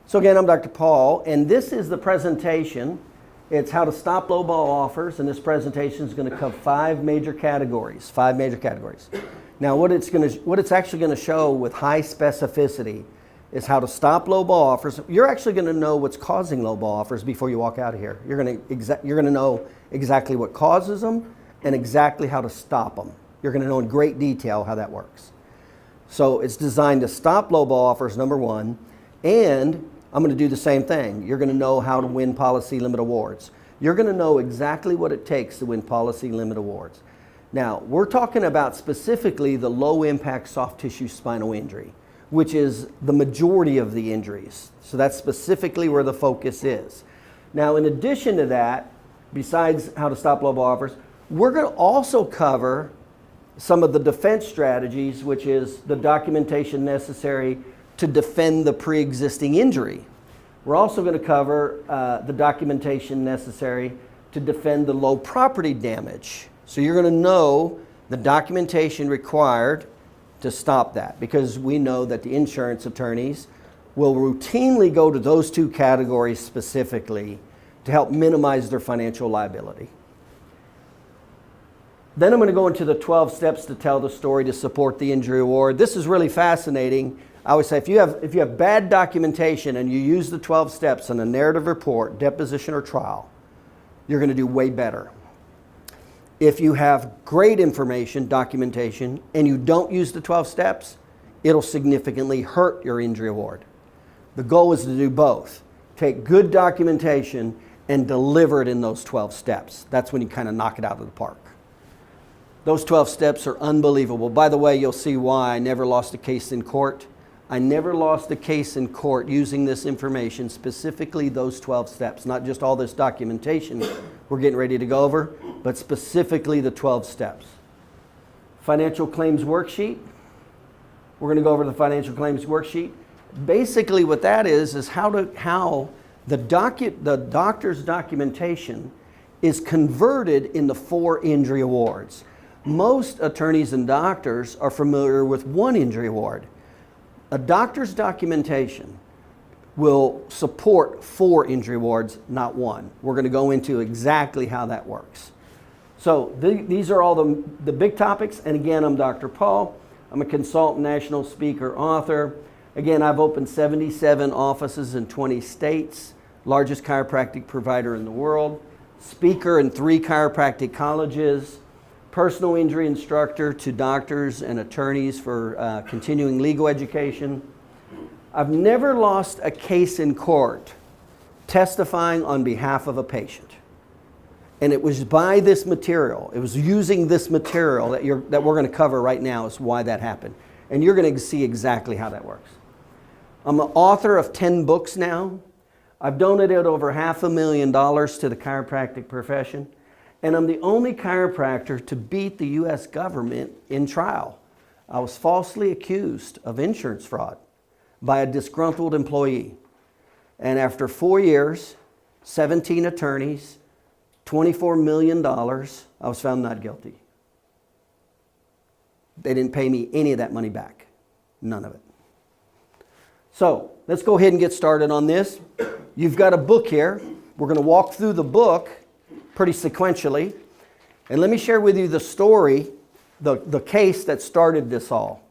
So again, I'm Dr. Paul, and this is the presentation. It's how to stop lowball offers, and this presentation is going to cover five major categories. Now, what it's actually going to show with high specificity is how to stop lowball offers. You're actually going to know what's causing lowball offers before you walk out of here. You're going to know exactly what causes them and exactly how to stop them. You're going to know in great detail how that works. So it's designed to stop lowball offers, number one, and I'm going to do the same thing. You're going to know how to win policy limit awards. You're going to know exactly what it takes to win policy limit awards. Now, we're talking about specifically the low impact soft tissue spinal injury, which is the majority of the injuries. So that's specifically where the focus is. Now, in addition to that, besides how to stop lowball offers, we're going to also cover some of the defense strategies, which is the documentation necessary to defend the pre-existing injury. We're also going to cover the documentation necessary to defend the low property damage. So you're going to know the documentation required to stop that, because we know that the insurance attorneys will routinely go to those two categories specifically to help minimize their financial liability. Then I'm going to go into the 12 steps to tell the story to support the injury award. This is really fascinating. I always say if you have bad documentation and you use the 12 steps in a narrative report, deposition, or trial, you're going to do way better. If you have great information, documentation, and you don't use the 12 steps, it'll significantly hurt your injury award. The goal is to do both. Take good documentation and deliver it in those 12 steps. That's when you kind of knock it out of the park. Those 12 steps are unbelievable. By the way, you'll see why I never lost a case in court. I never lost a case in court using this information, specifically those 12 steps, not just all this documentation we're getting ready to go over, but specifically the 12 steps. Financial claims worksheet. We're going to go over the financial claims worksheet. Basically what that is how the doctor's documentation is converted into 4 injury awards. Most attorneys and doctors are familiar with 1 injury award. A doctor's documentation will support 4 injury awards, not 1. We're going to go into exactly how that works. So these are all the big topics. And again, I'm Dr. Paul. I'm a consultant, national speaker, author. Again, I've opened 77 offices in 20 states, largest chiropractic provider in the world, speaker in 3 chiropractic colleges, personal injury instructor to doctors and attorneys for continuing legal education. I've never lost a case in court testifying on behalf of a patient. And it was by this material, it was using this material that we're going to cover right now is why that happened. And you're going to see exactly how that works. I'm an author of 10 books now. I've donated over $500,000 to the chiropractic profession. And I'm the only chiropractor to beat the U.S. government in trial. I was falsely accused of insurance fraud by a disgruntled employee. And after 4 years, 17 attorneys, $24 million, I was found not guilty. They didn't pay me any of that money back. None of it. So let's go ahead and get started on this. You've got a book here. We're going to walk through the book pretty sequentially. And let me share with you the story, the case that started this all.